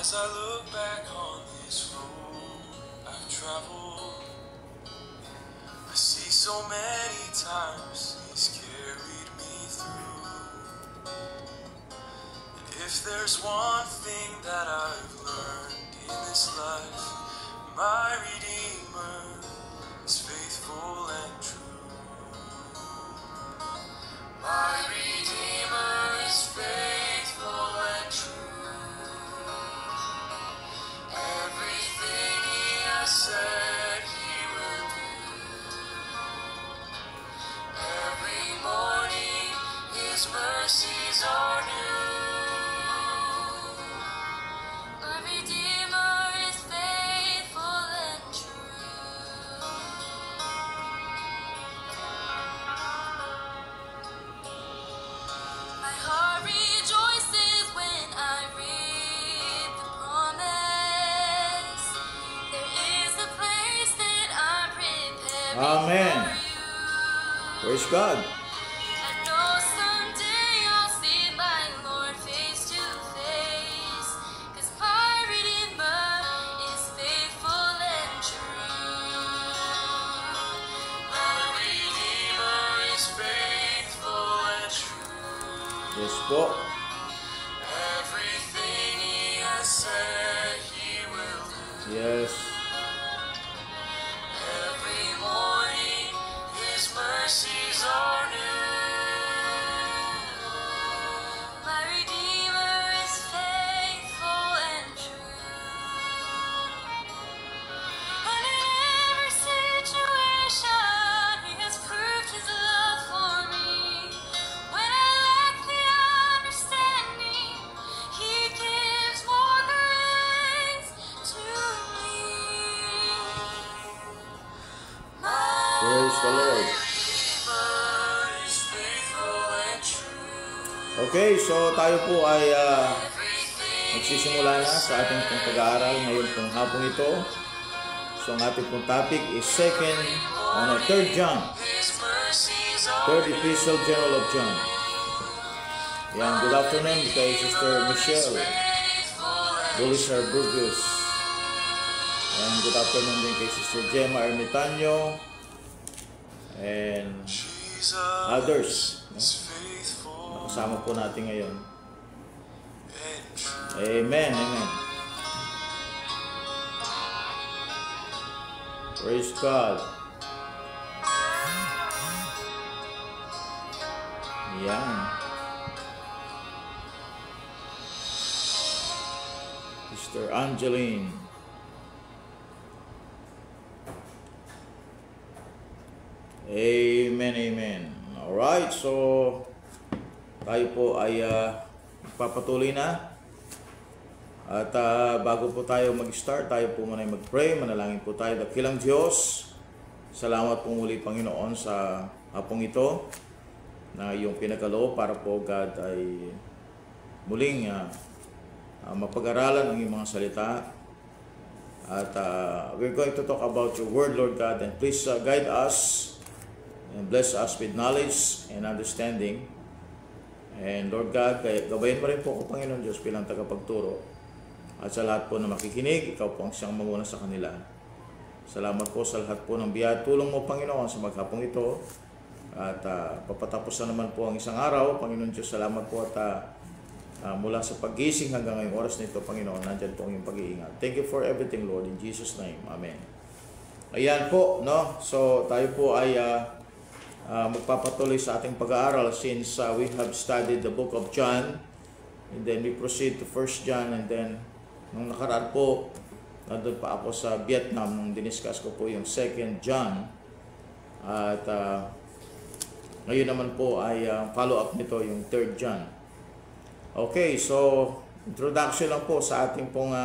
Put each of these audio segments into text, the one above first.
As I look back on this road I've traveled, I see so many times He's carried me through. And if there's one thing that I've learned in this life, my Redeemer is faithful and true. My Redeemer is faithful and true. Everything He has said He will do. Every morning His mercies are new. My Redeemer is faithful and true. My heart rejoices when I read the promise. There is a place that I'm prepared Amen. for you. Praise God. I know someday I'll see my Lord face to face, 'cause my Redeemer is faithful and true. My Redeemer is faithful and true. Yes po. Everything He has said He will do. Yes. Every morning His mercies are new. My Redeemer is faithful and true. And in every situation He has proved His love for me. When I lack the understanding, He gives more grace to me. Praise the Lord. Okay, so tayo po ay magsisimula na sa ating pong pag-aaral ngayon pong hapong ito. So ang ating pong topic is 3 John, third epistle general of John. Yan, good afternoon kay Sister Michelle Bulisar Burgos. And good afternoon din kay Sister Gemma Ermitanyo and others. Nakasama po natin ngayon. Amen, amen. Praise God. Yan. Sister Angeline. Amen, amen. Alright, so tayo po ay papatuloy na. At bago po tayo mag-start, tayo po muna ay mag-pray. Manalangin po tayo. Dakilang Diyos, salamat po muli Panginoon sa hapong ito na iyong pinagkaloob para po God ay muling mapag-aralan ang iyong mga salita. At we're going to talk about your word, Lord God, and please guide us and bless us with knowledge and understanding. And Lord God, gabayin mo rin po ko Panginoon Diyos bilang tagapagturo. At sa lahat po na makikinig, ikaw po ang siyang manguna sa kanila. Salamat po sa lahat po ng biyaya tulong mo Panginoon sa maghapong ito. At papatapos na naman po ang isang araw. Panginoon Diyos, salamat po at mula sa paggising hanggang ngayong oras na ito, Panginoon, nandyan po ang iyong pag-iingat. Thank you for everything, Lord, in Jesus' name. Amen. Ayan po, no? So tayo po ay magpapatuloy sa ating pag-aaral since we have studied the book of John, and then we proceed to 1 John, and then nung nakaraan po nandun pa ako sa Vietnam nung diniscuss ko po yung 2 John, at ngayon naman po ay follow up nito yung 3 John. Okay, so introduction lang po sa ating pong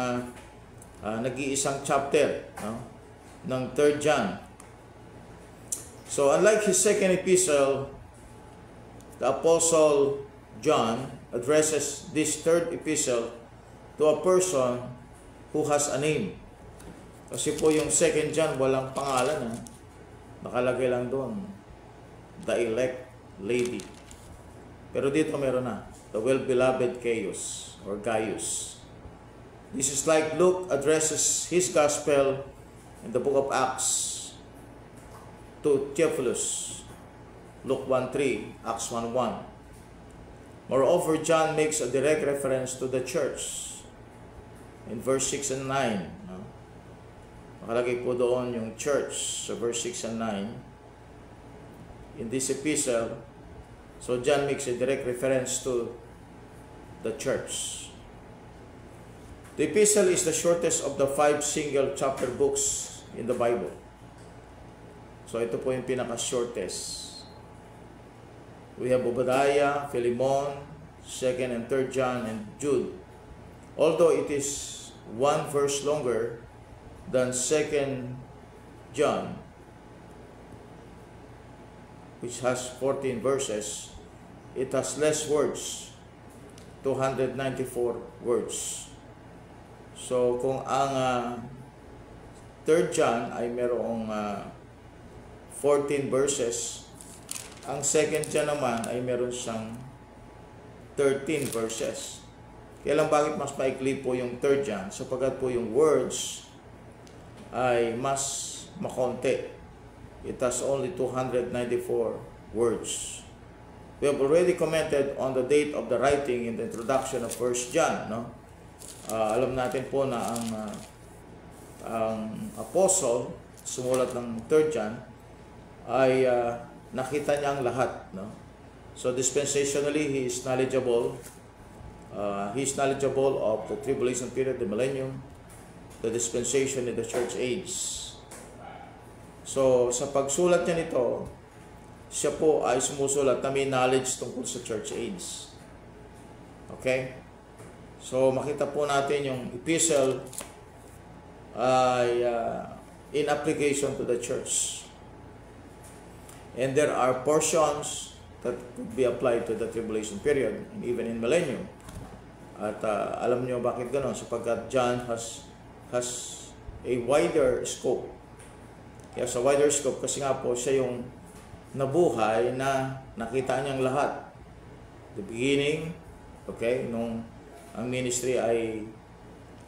nag-iisang chapter, no, ng 3 John. So unlike his second epistle, the Apostle John addresses this third epistle to a person who has a name. Kasi po yung 2 John walang pangalan, nakalagay lang doon, the elect lady. Pero dito meron na, the well-beloved Gaius or Gaius. This is like Luke addresses his gospel in the book of Acts to Theophilus, Luke 1:3, Acts 1:1. Moreover, John makes a direct reference to the church in verse 6 and 9. No? Nakalagay po doon yung church sa verse 6 and 9 in this epistle. So John makes a direct reference to the church. The epistle is the shortest of the 5 single chapter books in the Bible. So ito po yung pinaka-shortest. We have Obadiah, Philemon, 2nd and 3rd John, and Jude. Although it is 1 verse longer than 2nd John, which has 14 verses, it has less words, 294 words. So kung ang 3rd John ay merong 14 verses, ang 2nd John naman ay meron siyang 13 verses. Kaya lang bakit mas maikli po yung 3rd John? Sapagkat po yung words ay mas makonti. It has only 294 words. We have already commented on the date of the writing in the introduction of 1 John. No? Alam natin po na ang apostle, sumulat ng 3rd John, ay nakita niya ang lahat. No? So dispensationally, he is knowledgeable. He is knowledgeable of the tribulation period, the millennium, the dispensation in the church age. So sa pagsulat niya nito, siya po ay sumusulat na may knowledge tungkol sa church age. Okay? So makita po natin yung epistle ay in application to the church. And there are portions that could be applied to the tribulation period and even in millennium. At alam niyo bakit gano'n? Sapagkat John has a wider scope. Kaya sa wider scope, kasi nga po siya yung nabuhay na nakita niyang lahat. The beginning, okay, nung ang ministry ay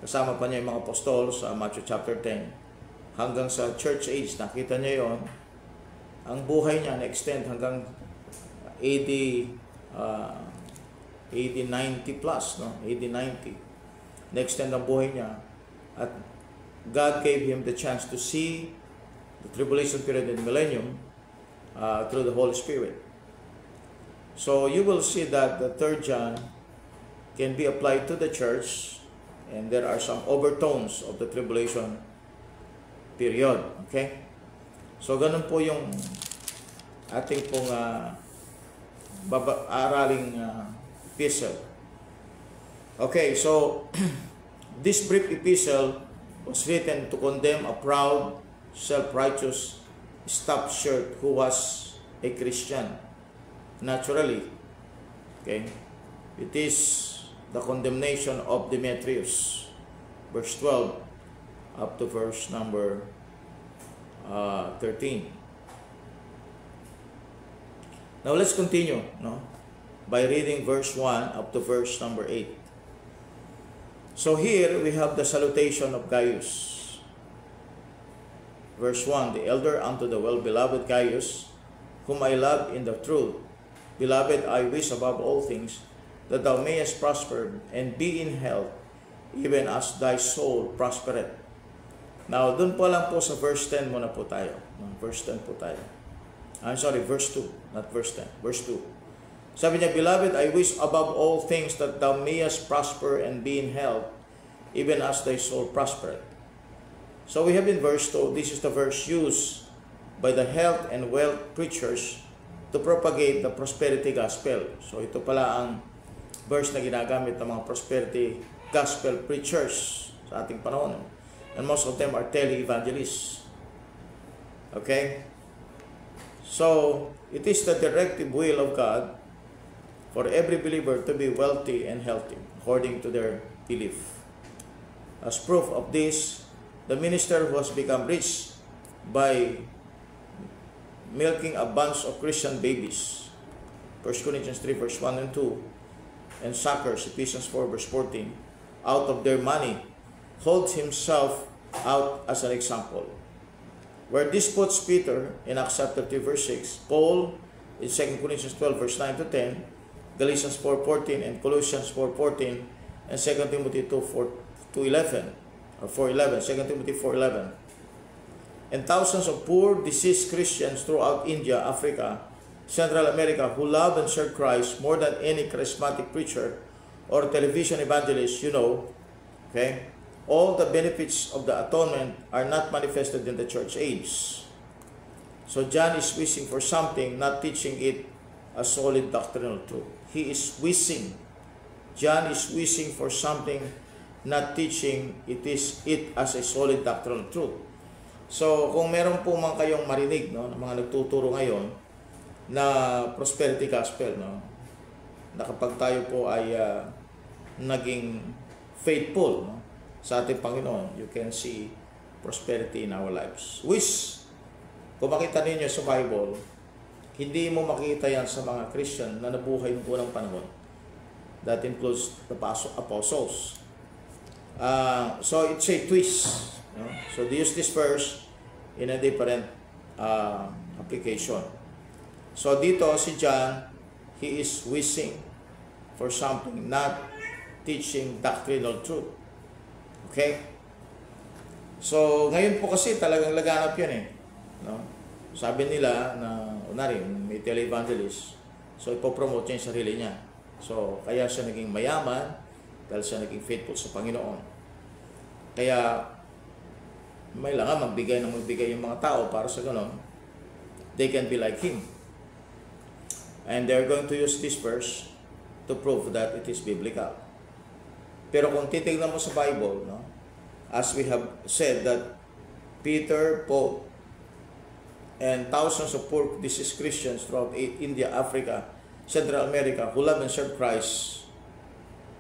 kasama pa niya yung mga apostol sa Matthew chapter 10. Hanggang sa church age, nakita niya yon. Ang buhay niya na-extend hanggang AD 90 plus, no? AD 90. Na-extend ang buhay niya. At God gave him the chance to see the tribulation period and millennium through the Holy Spirit. So you will see that the 3rd John can be applied to the church, and there are some overtones of the tribulation period. Okay? So ganun po yung ating pong araling epistle. Okay, so this brief epistle was written to condemn a proud, self-righteous, stuffed shirt who was a Christian. Naturally, okay, it is the condemnation of Demetrius, verse 12 up to verse number 13. Now let's continue, no, by reading verse 1 up to verse number 8. So here we have the salutation of Gaius. Verse 1, the elder unto the well-beloved Gaius, whom I love in the truth. Beloved, I wish above all things that thou mayest prosper and be in health, even as thy soul prospereth. Now, dun po lang po sa verse 10 muna po tayo. Verse 10 po tayo. I'm sorry, verse 2, not verse 10. Verse 2. Sabi niya, Beloved, I wish above all things that thou mayest prosper and be in health, even as thy soul prospereth. So we have in verse 2, this is the verse used by the health and wealth preachers to propagate the prosperity gospel. So ito pala ang verse na ginagamit ng mga prosperity gospel preachers sa ating panahon. And most of them are tele-evangelists. Okay? So, it is the directive will of God for every believer to be wealthy and healthy, according to their belief. As proof of this, the minister who has become rich by milking a bunch of Christian babies, 1 Corinthians 3 verse 1 and 2, and suckers, Ephesians 4 verse 14, out of their money holds himself out as an example. Where this puts Peter in Acts chapter 3 verse 6, Paul in 2 Corinthians 12 verse 9 to 10, Galatians 4:14 and Colossians 4:14, and 2 Timothy 2:11 or 4:11, 2 Timothy 4:11. And thousands of poor, deceased Christians throughout India, Africa, Central America who love and serve Christ more than any charismatic preacher or television evangelist you know, okay? All the benefits of the atonement are not manifested in the church age. So John is wishing for something, not teaching it a solid doctrinal truth. He is wishing. John is wishing for something, not teaching it as a solid doctrinal truth. So kung meron po man kayong marinig, no, ng mga nagtuturo ngayon na prosperity gospel, no, na kapag tayo po ay naging faithful, no, sa ating Panginoon, you can see prosperity in our lives. Which, kung makita ninyo sa Bible, hindi mo makita yan sa mga Christian na nabuhay ng unang panahon. That includes the apostles. So it's a twist. You know? So they use this verse in a different application. So dito si John, he is wishing for something, not teaching doctrinal truth. Okay? So, ngayon po kasi talagang laganap yan eh. No? Sabi nila na, unari, may televangelist, so ipopromote niya yung sarili niya. So, kaya siya naging mayaman dahil siya naging faithful sa Panginoon. Kaya, may lang magbigay yung mga tao para sa ganon, they can be like him. And they're going to use this verse to prove that it is biblical. Pero kung titignan mo sa Bible, no, as we have said that Peter, Paul, and thousands of poor deceased Christians throughout India, Africa, Central America who love and serve Christ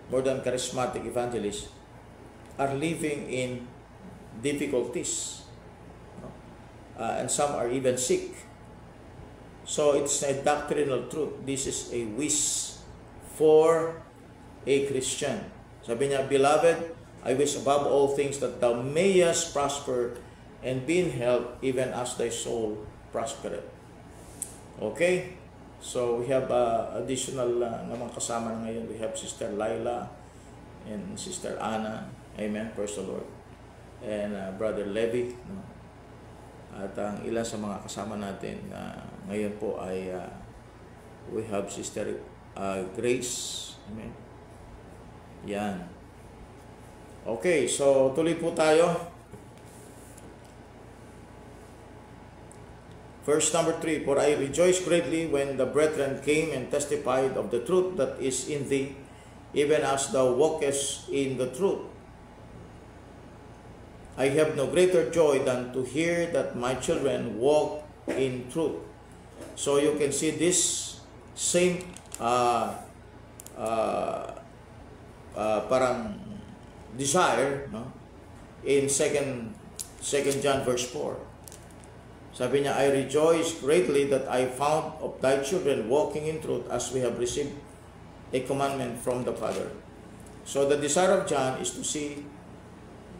more than charismatic evangelists are living in difficulties. No? And some are even sick. So it's a doctrinal truth. This is a wish for a Christian. Sabi niya, Beloved, I wish above all things that thou mayest prosper and be in health even as thy soul prospereth. Okay? So we have additional naman kasama na ngayon. We have Sister Laila and Sister Anna. Amen. Praise the Lord. And Brother Levi. No? At ang ilan sa mga kasama natin ngayon po ay we have Sister Grace. Amen. Yan. Okay, so tuloy po tayo. Verse number 3, For I rejoiced greatly when the brethren came and testified of the truth that is in thee, even as thou walkest in the truth. I have no greater joy than to hear that my children walk in truth. So you can see this same parang desire, no? In 2 John verse 4. Sabi niya, I rejoice greatly that I found of thy children walking in truth as we have received a commandment from the Father. So the desire of John is to see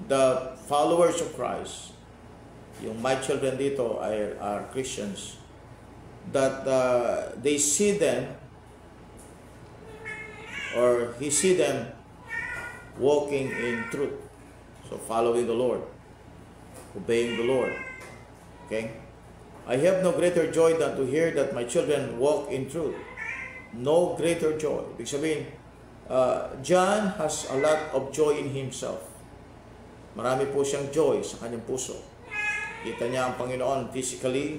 the followers of Christ, yung my children dito are Christians, that they see them, or he see them walking in truth. So following the Lord, obeying the Lord. Okay? I have no greater joy than to hear that my children walk in truth. No greater joy. Ibig sabihin, John has a lot of joy in himself. Marami po siyang joy sa kanyang puso. Kita niya ang Panginoon physically.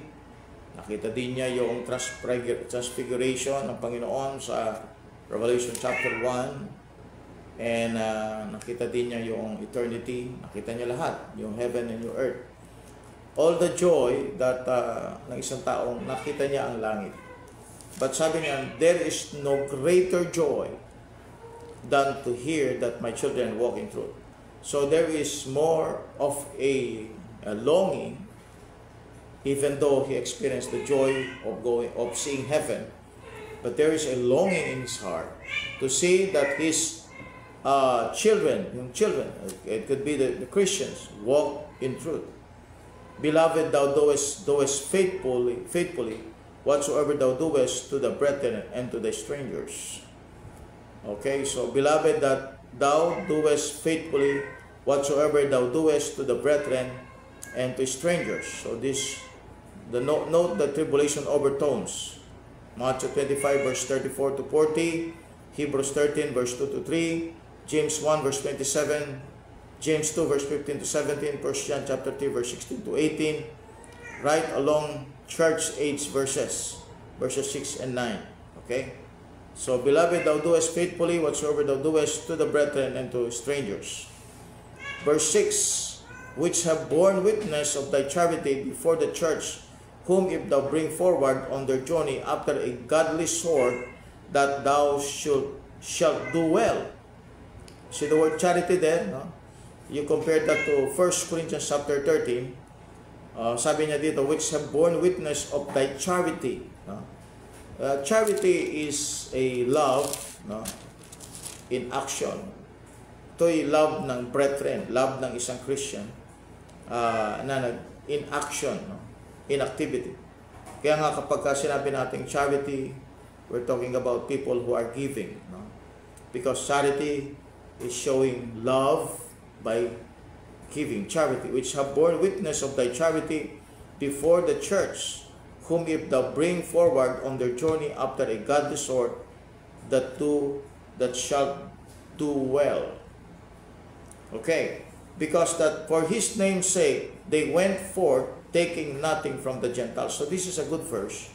Nakita din niya yung transfiguration ng Panginoon sa Revelation chapter 1. And nakita din niya yung eternity, nakita niya lahat, yung heaven and yung earth. All the joy that ng isang taong nakita niya ang langit. But sabi niya, there is no greater joy than to hear that my children walk in truth. So there is more of a longing, even though he experienced the joy of seeing heaven. But there is a longing in his heart to see that his children, it could be the Christians, walk in truth. Beloved, thou doest faithfully whatsoever thou doest to the brethren and to the strangers. Okay, so beloved, that thou doest faithfully whatsoever thou doest to the brethren and to strangers. So note the tribulation overtones. Matthew 25 verse 34 to 40, Hebrews 13 verse 2 to 3, James 1 verse 27, James 2 verse 15 to 17, 1 John chapter 3 verse 16 to 18, right along church age verses 6 and 9. Okay? So, beloved, thou doest faithfully whatsoever thou doest to the brethren and to strangers. Verse 6, which have borne witness of thy charity before the church, whom if thou bring forward on their journey after a godly sword, that thou shalt do well. See the word charity there, no? You compare that to 1 Corinthians chapter 13. Sabi niya dito, which have borne witness of thy charity. No? Charity is a love, no, in action. Ito'y love ng brethren, love ng isang Christian in action, no? In activity. Kaya nga kapag sinabi natin charity, we're talking about people who are giving. No? Because charity is showing love by giving. Charity, which have borne witness of thy charity before the church, whom if thou bring forward on their journey after a godly sort, that shalt do well. Okay, because that for his name's sake they went forth, taking nothing from the Gentiles. So this is a good verse,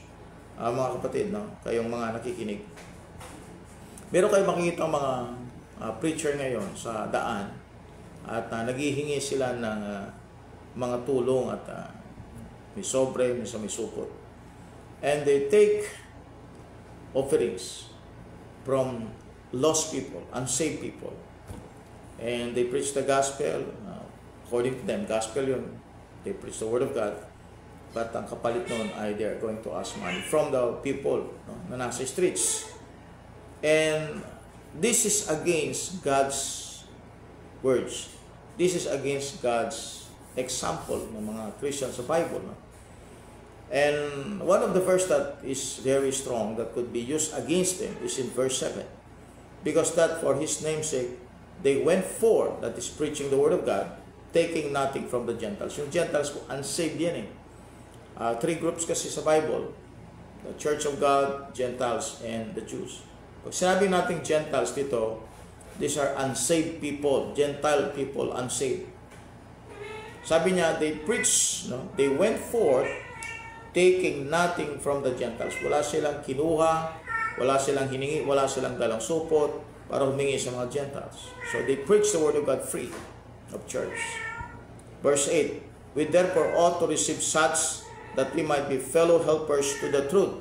mga kapatid, no? Kayong mga nakikinig. Meron kayong makikita mga preacher ngayon sa daan at naghihingi sila ng mga tulong at may sobre, may supot. And they take offerings from lost people, unsaved people. And they preach the gospel, according to them, gospel yun. They preach the word of God. But ang kapalit nun ay they are going to ask money from the people, no, na nasa streets. And this is against God's words. This is against God's example ng mga Christians sa Bible. No? And one of the verse that is very strong that could be used against them is in verse 7. Because that for his name's sake, they went forth, that is preaching the word of God, taking nothing from the Gentiles. Yung Gentiles, unsaved yan eh. Three groups kasi sa Bible. The Church of God, Gentiles, and the Jews. Pag sinabi natin Gentiles dito, these are unsaved people, Gentile people, unsaved. Sabi niya, they preached, no? They went forth, taking nothing from the Gentiles. Wala silang kinuha, wala silang hiningi, wala silang dalang supot para humingi sa mga Gentiles. So they preach the word of God free of church. Verse 8, we therefore ought to receive such that we might be fellow helpers to the truth.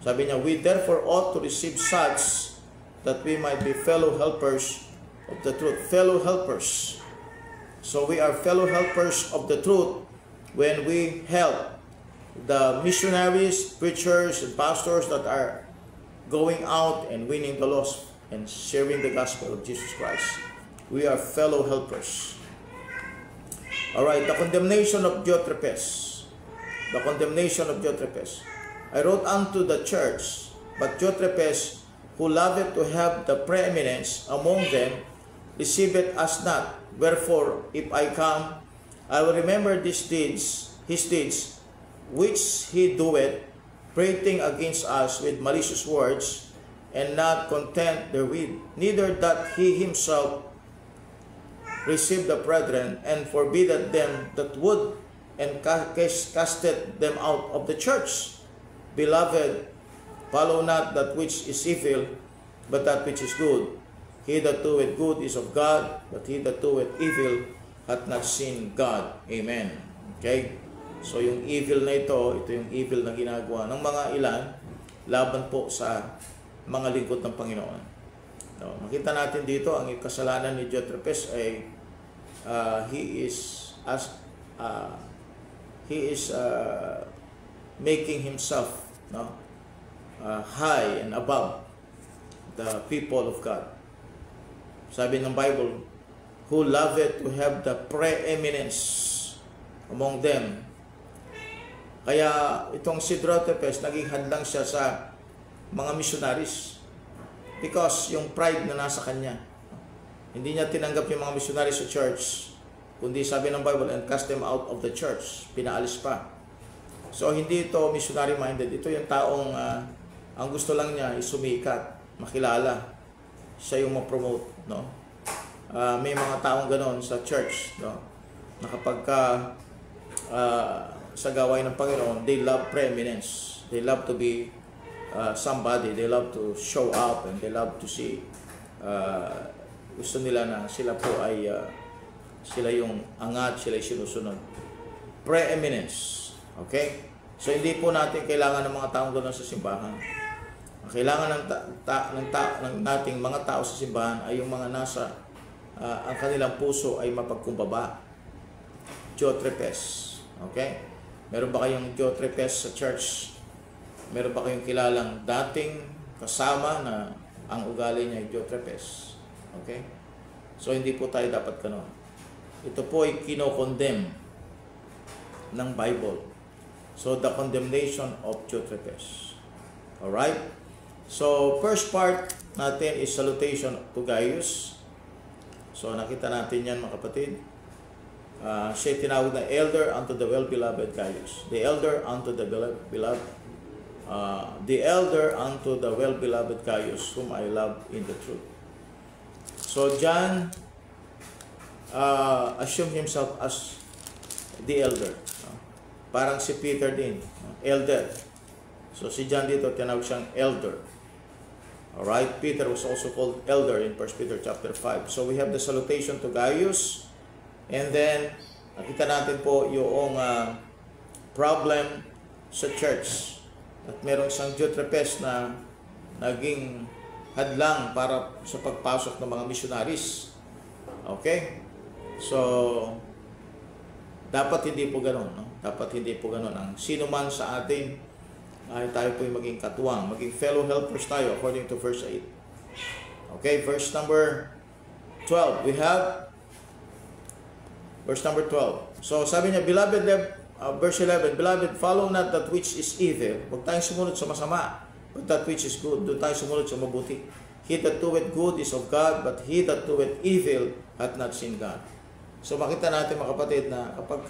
Sabi niya, we therefore ought to receive such that we might be fellow helpers of the truth. Fellow helpers. So we are fellow helpers of the truth when we help the missionaries, preachers, and pastors that are going out and winning the lost and sharing the gospel of Jesus Christ. We are fellow helpers. Alright, the condemnation of Diotrephes. The condemnation of Diotrephes. I wrote unto the church, but Diotrephes, who loveth to have the preeminence among them, receiveth us not. Wherefore, if I come, I will remember his deeds, which he doeth, prating against us with malicious words, and not content therewith, neither that he himself receive the brethren, and forbiddeth them that would, and casted them out of the church. Beloved, follow not that which is evil, but that which is good. He that doeth good is of God, but he that doeth evil hath not seen God. Amen. Okay? So yung evil na ito yung evil na ginagawa ng mga ilan laban po sa mga lingkod ng Panginoon. No, makita natin dito ang kasalanan ni Diotrephes ay he is making himself, no, high and above the people of God. Sabi ng Bible, who loveth to have the preeminence among them. Kaya itong si Diotrephes, naging hadlang siya sa mga missionaries because yung pride na nasa kanya. Hindi niya tinanggap yung mga missionaries sa church, kundi sabi ng Bible, and cast them out of the church. Pinaalis pa. So hindi ito missionary minded. Ito yung taong ang gusto lang niya is sumikat, makilala. Siya yung ma-promote, no? May mga taong ganoon sa church, no? Na kapag sa gawain ng Panginoon, they love preeminence. They love to be somebody. They love to show up and they love to see. Gusto nila na sila po ay sila yung angat, sila yung sinusunod. Preeminence. Okay? So hindi po natin kailangan ng mga taong doon sa simbahan. Ang kailangan ng nating mga tao sa simbahan ay yung mga nasa ang kanilang puso ay mapagkumbaba. Diotrephes. Okay? Meron ba kayong Diotrephes sa church? Meron ba kayong kilalang dating kasama na ang ugali niya ay Diotrephes? Okay? So hindi po tayo dapat ganoon. Ito po ay kino-condemn ng Bible. So the condemnation of Diotrephes. Alright? So first part natin is salutation to Gaius. So nakita natin yan mga kapatid. Siya tinawag na elder unto the well-beloved Gaius. The elder unto the beloved. The elder unto the well-beloved Gaius, whom I love in the truth. So John assumed himself as the elder. Parang si Peter din, elder. So si John dito tinawag siyang elder. Alright, Peter was also called elder in 1 Peter chapter 5. So we have the salutation to Gaius. And then, nakita natin po yung problem sa church. At meron isang Diotrephes na naging hadlang para sa pagpasok ng mga missionaries. Okay? So, dapat hindi po ganun. No? Dapat hindi po ganun. Ang sino man sa atin ay tayo po yung maging katuwang, maging fellow helpers tayo according to verse 8. Okay, verse number 12. We have verse number 12. So sabi niya, beloved, verse 11, beloved, follow not that which is evil. Huwag tayong sumunod sa masama, but that which is good. Doon tayong sumunod sa mabuti. He that doeth good is of God, but he that doeth evil hath not seen God. So makita natin mga kapatid na kapag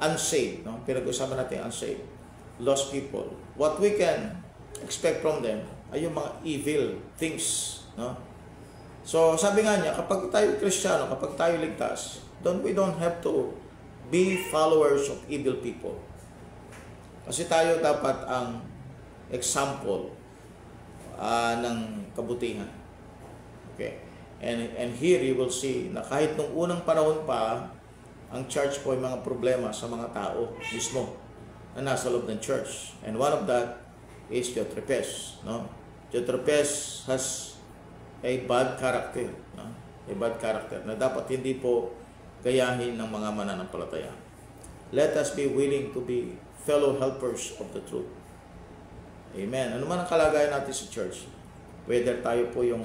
unsaved, no? Pinag-usapan natin unsaved, lost people, what we can expect from them ay yung mga evil things, no? So sabi nga niya, kapag tayo Kristiyano, kapag tayo ligtas, we don't have to be followers of evil people. Kasi tayo dapat ang example ng kabutihan. Okay? And here you will see na kahit nung unang panahon pa, ang church po ay mga problema sa mga tao mismo na nasa loob ng church. And one of that is Diotrephes. No? Diotrephes has a bad character. No? A bad character na dapat hindi po gayahin ng mga mananampalataya. Let us be willing to be fellow helpers of the truth. Amen. Ano man ang kalagayan natin sa church, whether tayo po yung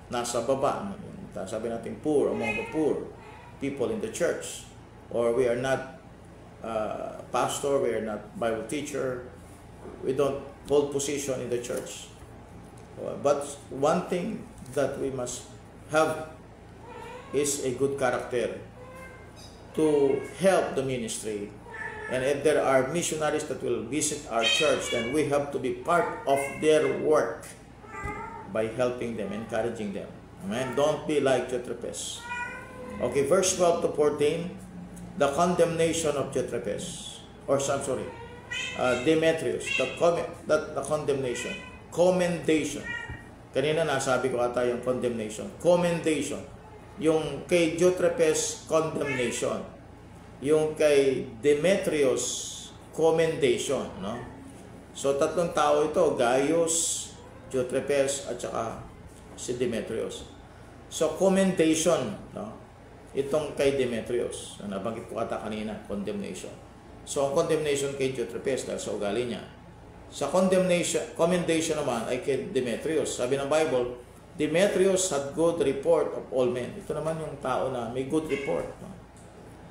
nasa baba, sabi natin poor among the poor people in the church, or we are not pastor, we are not Bible teacher, we don't hold position in the church. But one thing that we must have is a good character to help the ministry. And if there are missionaries that will visit our church, then we have to be part of their work by helping them, encouraging them. Amen. Don't be like Diotrephes. Okay, verse 12 to 14. The condemnation of Diotrephes, or Demetrius, the condemnation, commendation. Kanina nasabi ko ata yung condemnation, commendation. Yung kay Diotrephes, condemnation. Yung kay Demetrius, commendation. No? So tatlong tao ito, Gaius, Diotrephes, at saka si Demetrius. So commendation, no? Itong kay Demetrius, na nabanggit ko ata kanina, condemnation. So, ang condemnation kay Diotrephes dahil sa ugali niya. Sa commendation naman ay kay Demetrius. Sabi ng Bible, Demetrius had good report of all men. Ito naman yung tao na may good report. No?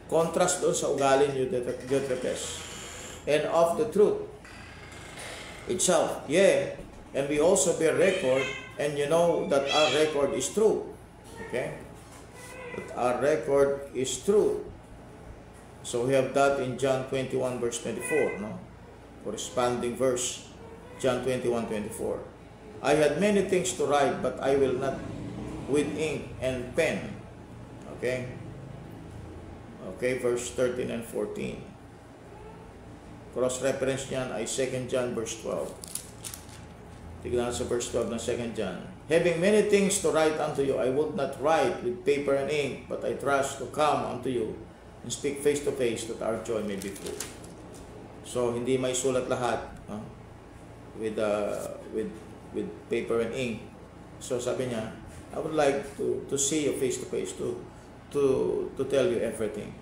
Contrast doon sa ugali ni Diotrephes. And of the truth itself. Yeah, and we also bear record, and you know that our record is true. Okay? That our record is true. So we have that in John 21 verse 24, no? Corresponding verse, John 21:24. I had many things to write, but I will not with ink and pen. Okay? Okay, verse 13 and 14. Cross-reference niyan ay 2 John verse 12. Tignan sa verse 12 ng 2 John. Having many things to write unto you, I would not write with paper and ink, but I trust to come unto you and speak face to face, that our joy may be full. So, hindi may sulat lahat with paper and ink. So, sabi niya, I would like to see you face to face, to tell you everything.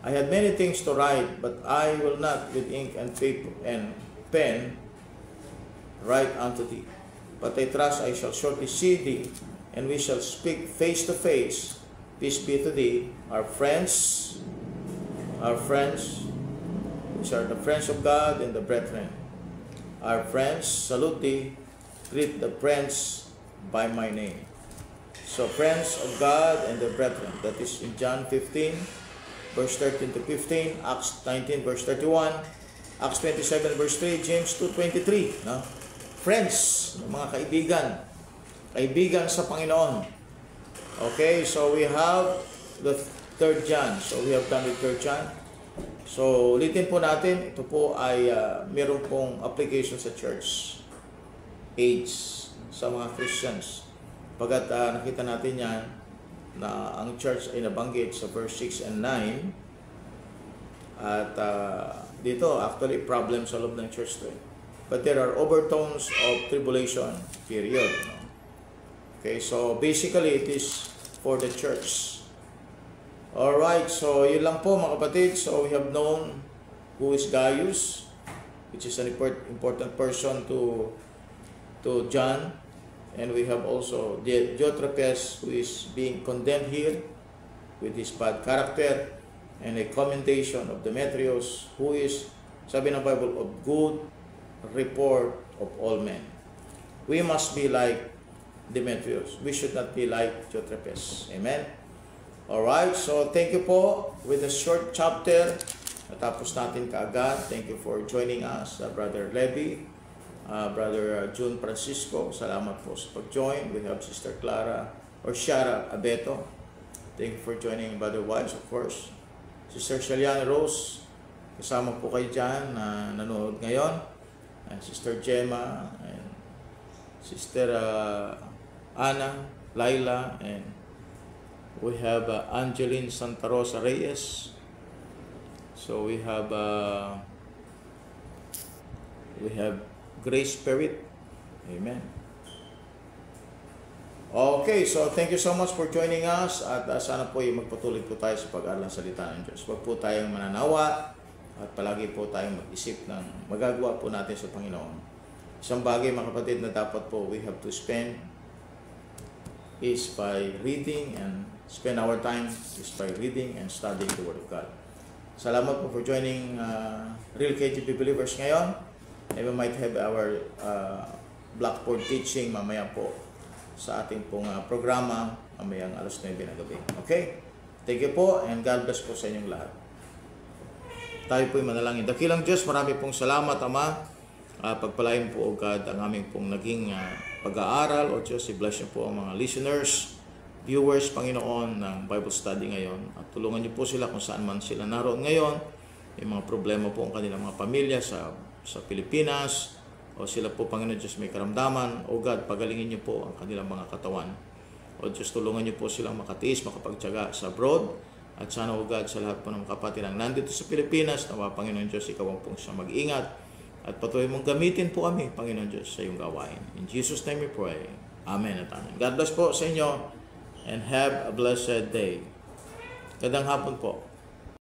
I had many things to write, but I will not with ink and paper and pen write unto thee. But I trust I shall shortly see thee, and we shall speak face to face. Peace be to thee, our friends, which are the friends of God and the brethren. Our friends, salute thee, greet the friends by my name. So, friends of God and the brethren, that is in John 15, verse 13 to 15, Acts 19, verse 31, Acts 27, verse 3, James 2:23. No? Friends, mga kaibigan sa Panginoon. Okay, so we have the 3rd John. So we have done with 3rd John. So ulitin po natin, ito po ay meron pong application sa church age, sa mga Christians. Pagkat nakita natin yan, na ang church ay nabanggit sa verse 6 and 9. At dito, actually, problem sa loob ng church to. But there are overtones of tribulation, period. No? Okay, so basically, it is for the church. Alright, so yun lang po mga kapatid. So we have known who is Gaius, which is an important person to John. And we have also Diotrephes, who is being condemned here with his bad character, and a commendation of Demetrius, who is, sabi ng Bible, of good report of all men. We must be like Demetrius. We should not be like Diotrephes. Amen? Alright, so thank you po with a short chapter. Natapos natin kaagad. Thank you for joining us, Brother Levy, Brother June Francisco. Salamat po sa pag-join. We have Sister Clara or Shara Abeto. Thank you for joining Brother Wise, of course. Sister Shaliana Rose, kasama po kayo dyan na nanonood ngayon. And Sister Gemma and Sister Ana, Laila, and we have Angeline Santa Rosa Reyes. So we have Grace Spirit. Amen. Okay, so thank you so much for joining us, at sana po yung magpatuloy po tayo sa pag-aaral ng salita ng Diyos. Huwag po tayong mananawa at palagi po tayong mag-isip ng magagawa po natin sa Panginoon. Isang bagay mga kapatid na dapat po we have to spend is by reading, and spend our time is by reading and studying the Word of God. Salamat po for joining Real KGP Believers ngayon. And we might have our Blackboard teaching mamaya po sa ating pong programa mamayang 9:00 na gabi. Okay? Thank you po, and God bless po sa inyong lahat. Tayo po'y manalangin. Dakilang Diyos, marami pong salamat, Ama. Pagpalain po, O God, ang aming pong naging pag-aaral. O Diyos, i-bless niyo po ang mga listeners, viewers, Panginoon, ng Bible study ngayon. At tulungan niyo po sila kung saan man sila naroon ngayon. May mga problema po ang kanilang mga pamilya sa Pilipinas, o sila po, Panginoon Diyos, may karamdaman. O God, pagalingin niyo po ang kanilang mga katawan. O Diyos, tulungan niyo po silang makatiis, makapagtiyaga sa abroad. At sana, O God, sa lahat po ng kapatid ang nandito sa Pilipinas, nawa, Panginoon Diyos, ikaw ang pong siyang mag-ingat. At patuloy mong gamitin po kami, Panginoon Diyos, sa iyong gawain. In Jesus' name we pray. Amen at amen. God bless po sa inyo, and have a blessed day. Gandang hapon po.